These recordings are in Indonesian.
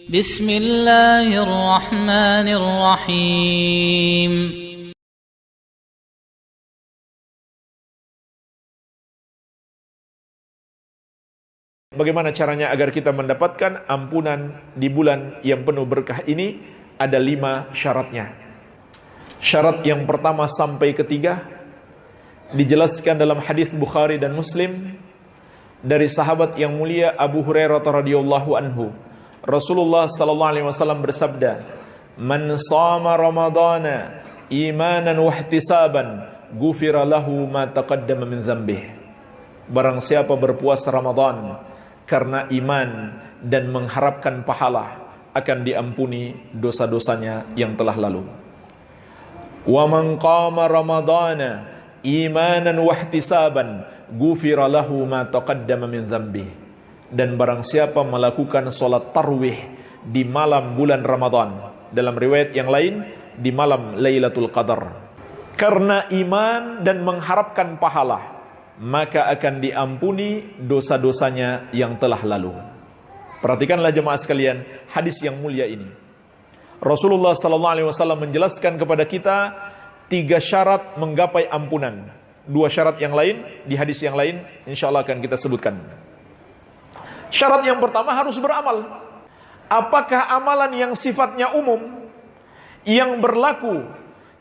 Bismillahirrahmanirrahim. Bagaimana caranya agar kita mendapatkan ampunan di bulan yang penuh berkah ini? Ada 5 syaratnya. Syarat yang pertama sampai ketiga dijelaskan dalam hadis Bukhari dan Muslim dari sahabat yang mulia Abu Hurairah radhiyallahu anhu. Rasulullah sallallahu alaihi wasallam bersabda, "Man shama ramadhana imanan wa ihtisaban, ghufira lahu ma taqaddama min dzambih." Barang siapa berpuasa Ramadan karena iman dan mengharapkan pahala, akan diampuni dosa-dosanya yang telah lalu. Wa man qama ramadhana imanan wa ihtisaban, ghufira lahu ma taqaddama min dzambih. Dan barang siapa melakukan sholat tarwih di malam bulan Ramadan, dalam riwayat yang lain di malam Lailatul Qadar, karena iman dan mengharapkan pahala, maka akan diampuni dosa-dosanya yang telah lalu. Perhatikanlah jemaah sekalian hadis yang mulia ini. Rasulullah sallallahu alaihi wasallam menjelaskan kepada kita 3 syarat menggapai ampunan. 2 syarat yang lain di hadis yang lain insyaallah akan kita sebutkan. Syarat yang pertama harus beramal. Apakah amalan yang sifatnya umum, yang berlaku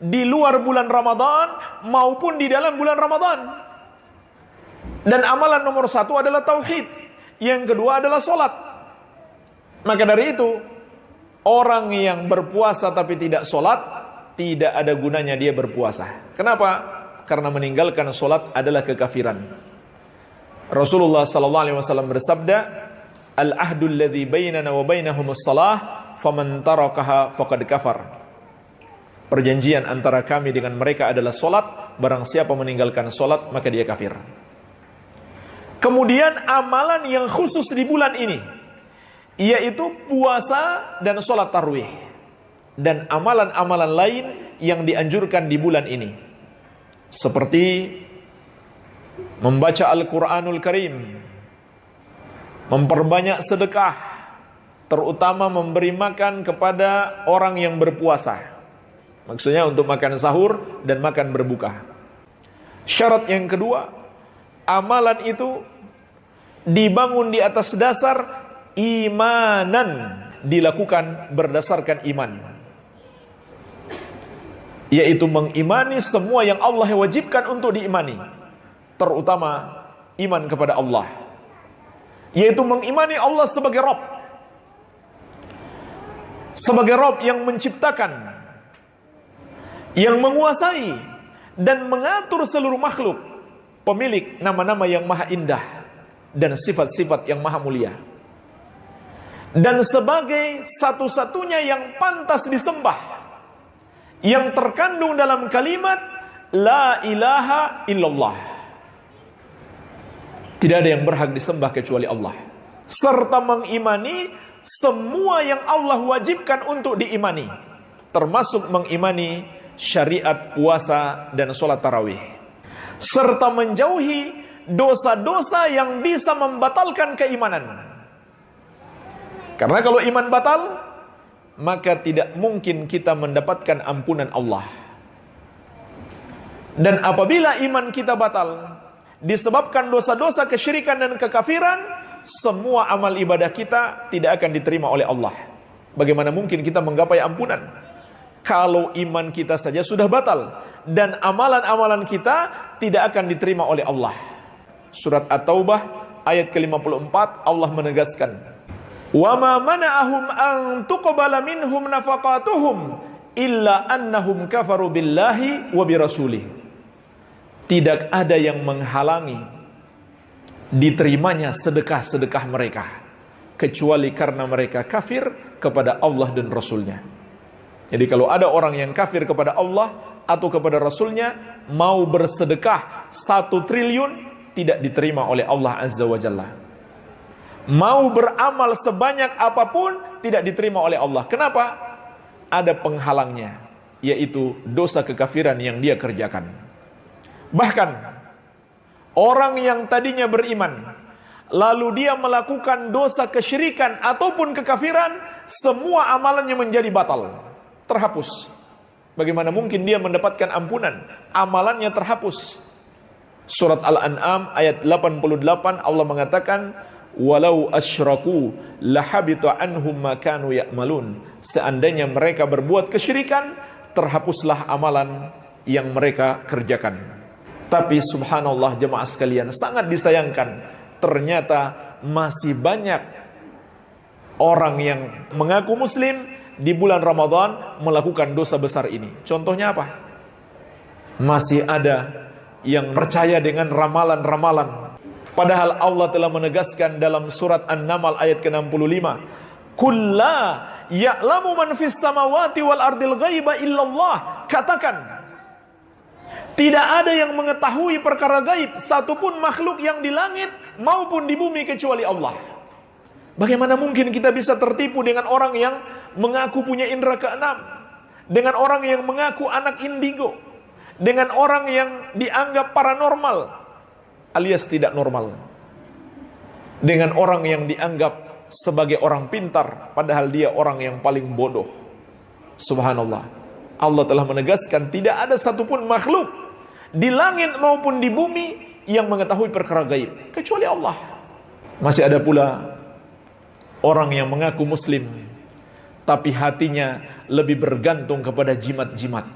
di luar bulan Ramadan maupun di dalam bulan Ramadan? Dan amalan nomor 1 adalah tauhid, yang kedua adalah sholat. Maka dari itu, orang yang berpuasa tapi tidak sholat, tidak ada gunanya dia berpuasa. Kenapa? Karena meninggalkan sholat adalah kekafiran. Rasulullah sallallahu alaihi wasallam bersabda, "Al-ahdu alladhi bainana wa bainahumus shalah, faman tarakaha faqad kafar." Perjanjian antara kami dengan mereka adalah sholat. Barang siapa meninggalkan sholat, maka dia kafir. Kemudian amalan yang khusus di bulan ini, yaitu puasa dan sholat tarwih, dan amalan-amalan lain yang dianjurkan di bulan ini, seperti membaca Al-Quranul Karim, memperbanyak sedekah, terutama memberi makan kepada orang yang berpuasa. Maksudnya untuk makan sahur dan makan berbuka. Syarat yang kedua, amalan itu dibangun di atas dasar imanan, dilakukan berdasarkan iman, yaitu mengimani semua yang Allah wajibkan untuk diimani, terutama iman kepada Allah, yaitu mengimani Allah sebagai Rabb, sebagai Rabb yang menciptakan, yang menguasai dan mengatur seluruh makhluk, pemilik nama-nama yang maha indah dan sifat-sifat yang maha mulia, dan sebagai satu-satunya yang pantas disembah, yang terkandung dalam kalimat La ilaha illallah. Tidak ada yang berhak disembah kecuali Allah, serta mengimani semua yang Allah wajibkan untuk diimani, termasuk mengimani syariat puasa dan sholat tarawih, serta menjauhi dosa-dosa yang bisa membatalkan keimanan. Karena kalau iman batal, maka tidak mungkin kita mendapatkan ampunan Allah. Dan apabila iman kita batal disebabkan dosa-dosa kesyirikan dan kekafiran, semua amal ibadah kita tidak akan diterima oleh Allah. Bagaimana mungkin kita menggapai ampunan kalau iman kita saja sudah batal dan amalan-amalan kita tidak akan diterima oleh Allah? Surat At-Taubah ayat ke-54 Allah menegaskan, "Wa ma mana'ahum an tuqbala minhum nafaqatuhum illa annahum kafaru billahi wa birasulihi." Tidak ada yang menghalangi diterimanya sedekah-sedekah mereka, kecuali karena mereka kafir kepada Allah dan Rasulnya. Jadi kalau ada orang yang kafir kepada Allah atau kepada Rasulnya, mau bersedekah 1 triliun, tidak diterima oleh Allah Azza wa Jalla. Mau beramal sebanyak apapun, tidak diterima oleh Allah. Kenapa? Ada penghalangnya, yaitu dosa kekafiran yang dia kerjakan. Bahkan orang yang tadinya beriman lalu dia melakukan dosa kesyirikan ataupun kekafiran, semua amalannya menjadi batal, terhapus. Bagaimana mungkin dia mendapatkan ampunan? Amalannya terhapus. Surat Al-An'am ayat 88 Allah mengatakan, walau asyraku lahabita anhum ma kanu ya'malun. Seandainya mereka berbuat kesyirikan, terhapuslah amalan yang mereka kerjakan. Tapi subhanallah jemaah sekalian, sangat disayangkan, ternyata masih banyak orang yang mengaku muslim di bulan Ramadan melakukan dosa besar ini. Contohnya apa? Masih ada yang percaya dengan ramalan-ramalan. Padahal Allah telah menegaskan dalam surat An-Naml ayat ke-65, "Qul la ya'lamu man fis samawati wal ardil ghaiba illallah." Katakan, tidak ada yang mengetahui perkara gaib satupun makhluk yang di langit maupun di bumi kecuali Allah. Bagaimana mungkin kita bisa tertipu dengan orang yang mengaku punya indera keenam, dengan orang yang mengaku anak indigo, dengan orang yang dianggap paranormal alias tidak normal, dengan orang yang dianggap sebagai orang pintar padahal dia orang yang paling bodoh. Subhanallah, Allah telah menegaskan tidak ada satupun makhluk di langit maupun di bumi yang mengetahui perkara gaib kecuali Allah. Masih ada pula orang yang mengaku muslim tapi hatinya lebih bergantung kepada jimat-jimat.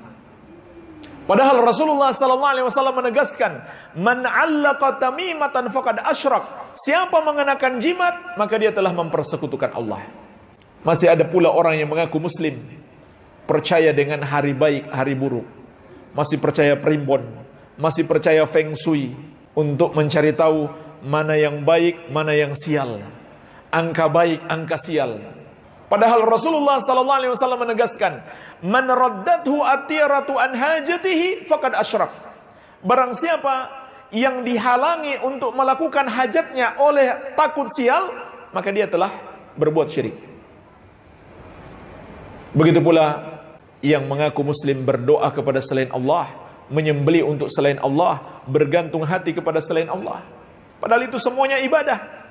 Padahal Rasulullah SAW menegaskan, man 'allaqa tamimatan faqad asyrak. Siapa mengenakan jimat, maka dia telah mempersekutukan Allah. Masih ada pula orang yang mengaku muslim, percaya dengan hari baik, hari buruk, masih percaya primbon, masih percaya feng shui untuk mencari tahu mana yang baik, mana yang sial, angka baik, angka sial. Padahal Rasulullah SAW menegaskan, man raddathu atiratu an hajatihi faqad asyrak. Barang siapa yang dihalangi untuk melakukan hajatnya oleh takut sial, maka dia telah berbuat syirik. Begitu pula yang mengaku muslim berdoa kepada selain Allah, menyembelih untuk selain Allah, bergantung hati kepada selain Allah. Padahal itu semuanya ibadah,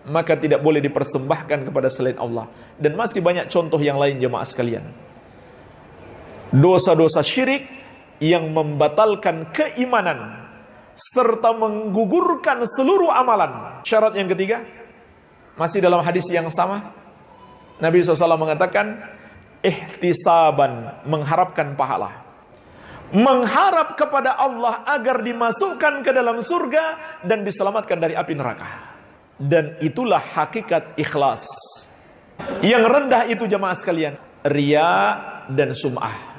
maka tidak boleh dipersembahkan kepada selain Allah. Dan masih banyak contoh yang lain jemaah sekalian. Dosa-dosa syirik yang membatalkan keimanan serta menggugurkan seluruh amalan. Syarat yang ketiga, masih dalam hadis yang sama, Nabi SAW mengatakan, ihtisaban, mengharapkan pahala. Mengharap kepada Allah agar dimasukkan ke dalam surga dan diselamatkan dari api neraka. Dan itulah hakikat ikhlas. Yang rendah itu jemaah sekalian, riya dan sum'ah.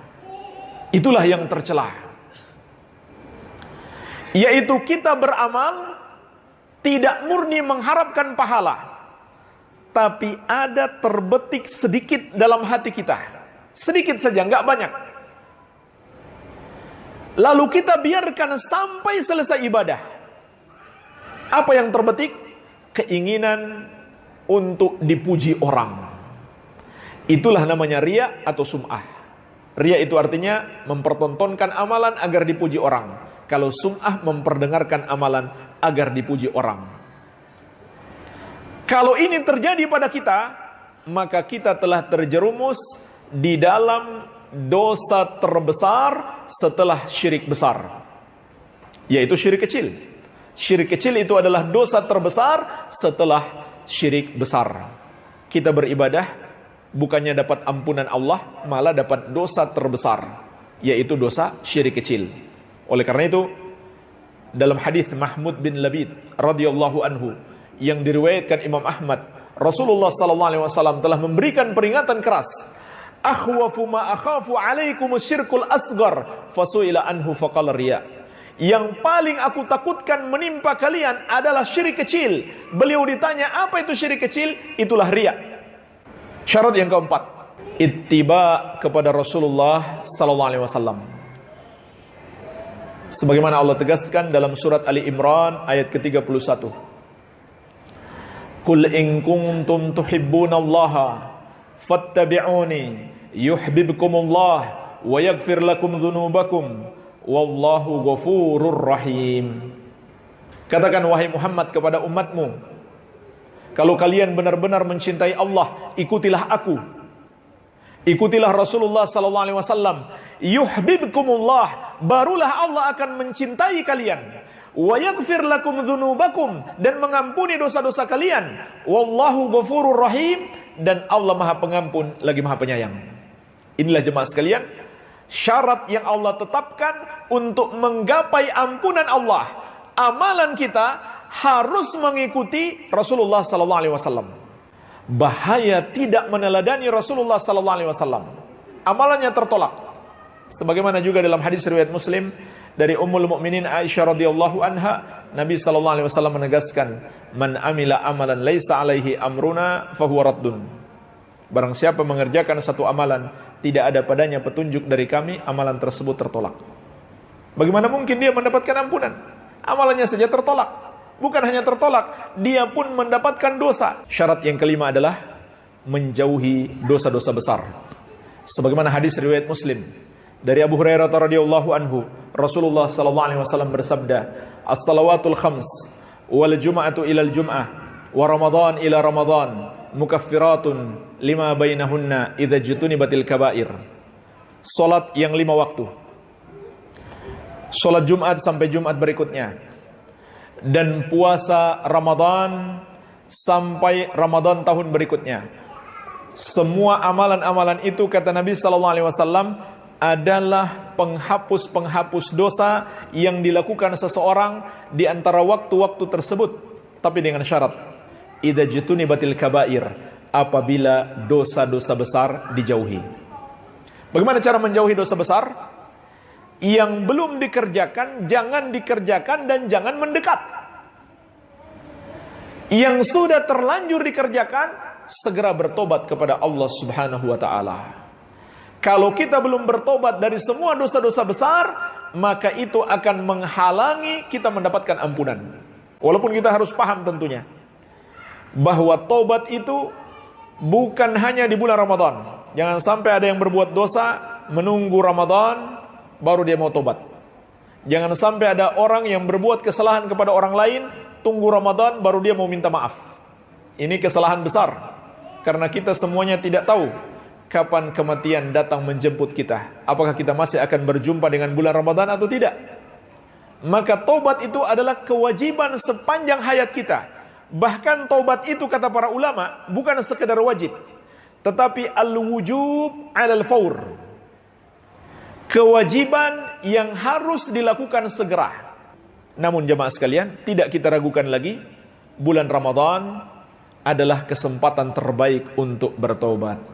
Itulah yang tercela. Yaitu kita beramal tidak murni mengharapkan pahala, tapi ada terbetik sedikit dalam hati kita. Sedikit saja, enggak banyak. Lalu kita biarkan sampai selesai ibadah. Apa yang terbetik? Keinginan untuk dipuji orang. Itulah namanya riya atau sum'ah. Riya itu artinya mempertontonkan amalan agar dipuji orang. Kalau sum'ah memperdengarkan amalan agar dipuji orang. Kalau ini terjadi pada kita, maka kita telah terjerumus di dalam dosa terbesar setelah syirik besar, yaitu syirik kecil. Syirik kecil itu adalah dosa terbesar setelah syirik besar. Kita beribadah bukannya dapat ampunan Allah, malah dapat dosa terbesar, yaitu dosa syirik kecil. Oleh karena itu, dalam hadis Mahmud bin Labid radhiyallahu anhu yang diriwayatkan Imam Ahmad, Rasulullah SAW telah memberikan peringatan keras. Akhwafu ma akhafu alaikum syirkul asghar fasuila anhu faqala riya. Yang paling aku takutkan menimpa kalian adalah syirik kecil. Beliau ditanya, apa itu syirik kecil? Itulah riya. Syarat yang keempat, ittiba kepada Rasulullah SAW. Sebagaimana Allah tegaskan dalam surat Ali Imran ayat ke-31. Qul in kuntum tuhibbunallaha fattabi'uni yuhibbukumullah wa yaghfir lakum dzunubakum wallahu ghafurur rahim. Katakan wahai Muhammad kepada umatmu, Kalau kalian benar-benar mencintai Allah, ikutilah aku. Ikutilah Rasulullah sallallahu alaihi wasallam. Yuhibbukumullah, barulah Allah akan mencintai kalian. Wa yaghfir lakum dzunubakum, dan mengampuni dosa-dosa kalian. Wallahu ghafurur rahim, dan Allah Maha Pengampun lagi Maha Penyayang. Inilah jemaah sekalian, syarat yang Allah tetapkan untuk menggapai ampunan Allah. Amalan kita harus mengikuti Rasulullah sallallahu alaihi wasallam. Bahaya tidak meneladani Rasulullah sallallahu alaihi wasallam. Amalannya tertolak. Sebagaimana juga dalam hadis riwayat Muslim dari Ummul Mukminin Aisyah radhiyallahu anha, Nabi sallallahu alaihi wasallam menegaskan, "Man amila amalan laisa alaihi amruna fahuwa raddun." Barang siapa mengerjakan satu amalan tidak ada padanya petunjuk dari kami, amalan tersebut tertolak. Bagaimana mungkin dia mendapatkan ampunan? Amalannya saja tertolak. Bukan hanya tertolak, dia pun mendapatkan dosa. Syarat yang kelima adalah menjauhi dosa-dosa besar. Sebagaimana hadis riwayat Muslim dari Abu Hurairah radhiyallahu anhu, Rasulullah sallallahu alaihi wasallam bersabda, "As-salawatul khams wal jum'atu ilal jum'ah wa ramadan ila ramadan mukaffiratun lima bainahunna idza jutunibatil kaba'ir." Salat yang 5 waktu. Salat Jumat sampai Jumat berikutnya. Dan puasa Ramadan sampai Ramadan tahun berikutnya. Semua amalan-amalan itu, kata Nabi sallallahu alaihi wasallam, adalah penghapus-penghapus dosa yang dilakukan seseorang di antara waktu-waktu tersebut, tapi dengan syarat idza jutunibatil kaba'ir, apabila dosa-dosa besar dijauhi. Bagaimana cara menjauhi dosa besar? Yang belum dikerjakan jangan dikerjakan dan jangan mendekat. Yang sudah terlanjur dikerjakan, segera bertobat kepada Allah Subhanahu wa taala. Kalau kita belum bertobat dari semua dosa-dosa besar, maka itu akan menghalangi kita mendapatkan ampunan. Walaupun kita harus paham tentunya bahwa tobat itu bukan hanya di bulan Ramadan. Jangan sampai ada yang berbuat dosa menunggu Ramadan baru dia mau tobat. Jangan sampai ada orang yang berbuat kesalahan kepada orang lain, tunggu Ramadan baru dia mau minta maaf. Ini kesalahan besar, karena kita semuanya tidak tahu kapan kematian datang menjemput kita. Apakah kita masih akan berjumpa dengan bulan Ramadan atau tidak? Maka tobat itu adalah kewajiban sepanjang hayat kita. Bahkan tobat itu, kata para ulama, bukan sekedar wajib, tetapi al-wujub 'alal faur. Kewajiban yang harus dilakukan segera. Namun jemaah sekalian, tidak kita ragukan lagi, bulan Ramadan adalah kesempatan terbaik untuk bertobat.